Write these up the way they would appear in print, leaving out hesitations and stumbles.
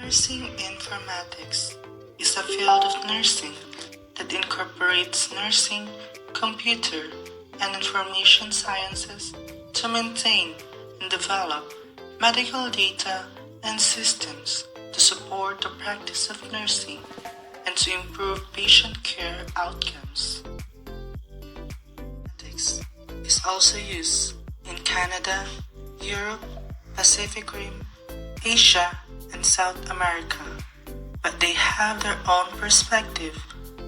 Nursing informatics is a field of nursing that incorporates nursing, computer, and information sciences to maintain and develop medical data and systems to support the practice of nursing and to improve patient care outcomes. Informatics is also used in Canada, Europe, Pacific Rim, Asia, and South America, but they have their own perspective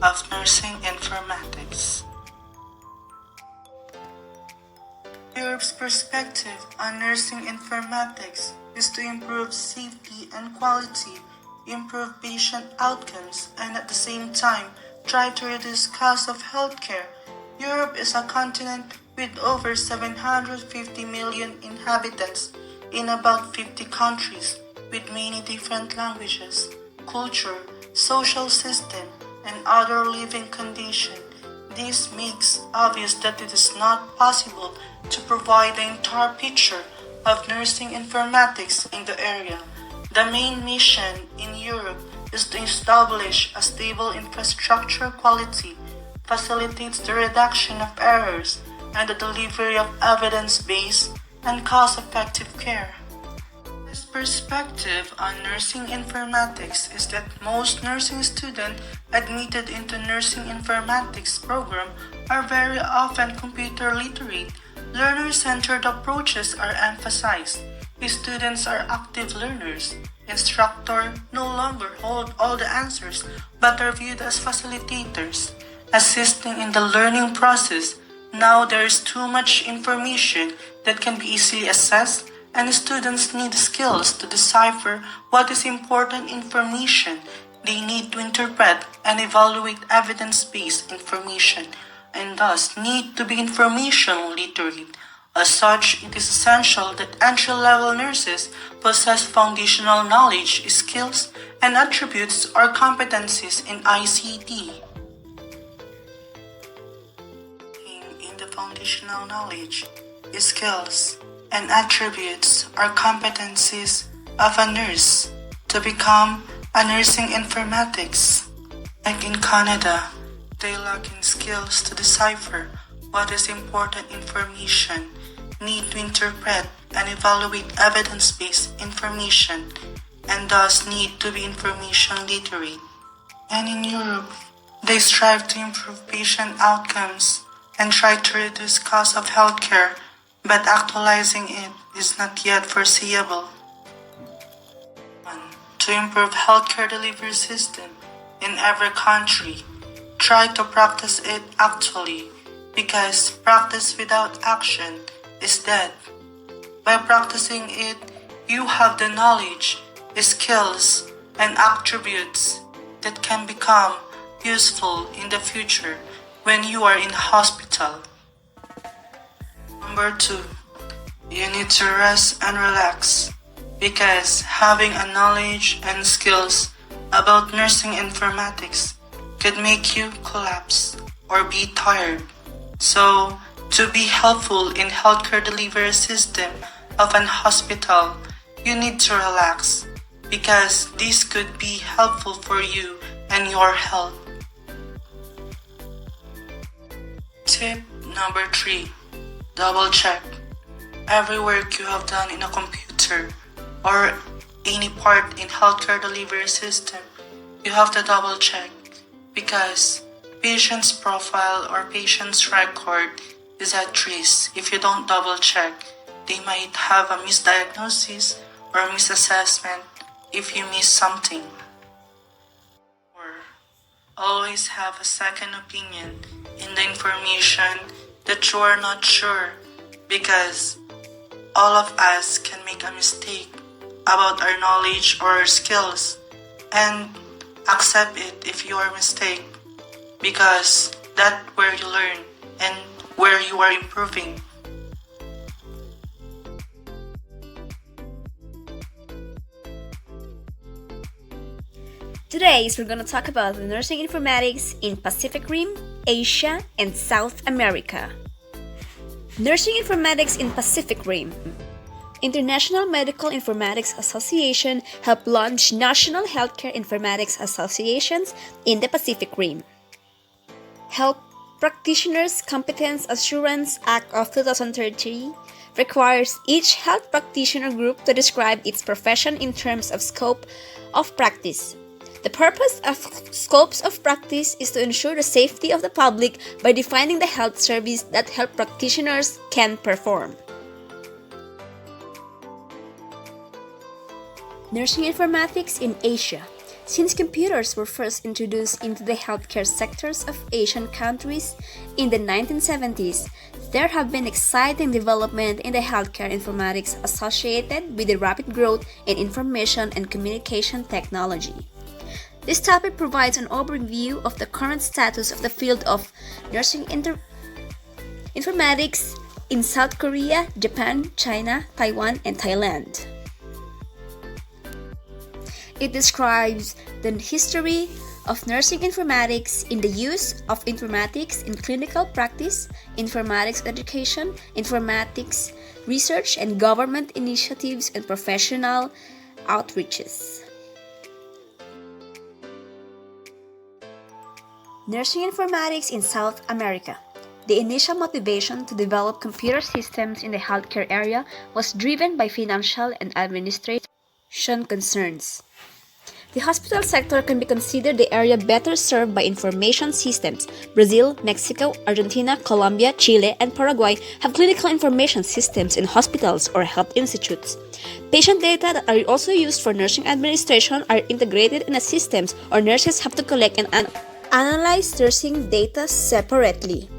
of nursing informatics. Europe's perspective on nursing informatics is to improve safety and quality, improve patient outcomes, and at the same time try to reduce costs of healthcare. Europe is a continent with over 750 million inhabitants in about 50 countries with many different languages, culture, social system, and other living conditions. This makes obvious that it is not possible to provide the entire picture of nursing informatics in the area. The main mission in Europe is to establish a stable infrastructure quality, facilitates the reduction of errors, and the delivery of evidence-based and cost-effective care. This perspective on nursing informatics is that most nursing students admitted into nursing informatics program are very often computer literate. Learner-centered approaches are emphasized. Students are active learners. Instructors no longer hold all the answers but are viewed as facilitators, assisting in the learning process. Now there is too much information that can be easily accessed, and students need skills to decipher what is important information. They need to interpret and evaluate evidence-based information and thus need to be information literate. As such, it is essential that entry-level nurses possess foundational knowledge, skills, and attributes or competencies in ICT. In the foundational knowledge, skills, and attributes or competencies of a nurse to become a nursing informatics. Like in Canada, they lack in skills to decipher what is important information, need to interpret and evaluate evidence-based information, and thus need to be information literate. And in Europe, they strive to improve patient outcomes and try to reduce costs of healthcare, but actualizing it is not yet foreseeable. 1. To improve healthcare delivery system in every country, try to practice it actually, because practice without action is dead. By practicing it, you have the knowledge, skills, and attributes that can become useful in the future when you are in hospital. Number 2, you need to rest and relax, because having a knowledge and skills about nursing informatics could make you collapse or be tired. So, to be helpful in healthcare delivery system of an hospital, you need to relax, because this could be helpful for you and your health. Tip number 3. Double check. Every work you have done in a computer or any part in healthcare delivery system, you have to double check, because patient's profile or patient's record is at risk. If you don't double check, they might have a misdiagnosis or misassessment if you miss something. Or always have a second opinion in the information that you are not sure, because all of us can make a mistake about our knowledge or our skills, and accept it if you are mistake, because that's where you learn and where you are improving. Today we're going to talk about nursing informatics in Pacific Rim, Asia, and South America. Nursing informatics in Pacific Rim. International Medical Informatics Association helped launch National Healthcare Informatics Associations in the Pacific Rim. Health Practitioners Competence Assurance Act of 2013 requires each health practitioner group to describe its profession in terms of scope of practice. The purpose of scopes of practice is to ensure the safety of the public by defining the health service that health practitioners can perform. Nursing informatics in Asia. Since computers were first introduced into the healthcare sectors of Asian countries in the 1970s, there have been exciting development in the healthcare informatics associated with the rapid growth in information and communication technology. This topic provides an overview of the current status of the field of nursing informatics in South Korea, Japan, China, Taiwan, and Thailand. It describes the history of nursing informatics in the use of informatics in clinical practice, informatics education, informatics research, and government initiatives and professional outreaches. Nursing informatics in South America. The initial motivation to develop computer systems in the healthcare area was driven by financial and administration concerns. The hospital sector can be considered the area better served by information systems. Brazil, Mexico, Argentina, Colombia, Chile, and Paraguay have clinical information systems in hospitals or health institutes. Patient data that are also used for nursing administration are integrated in the systems, or nurses have to collect and analyze nursing data separately.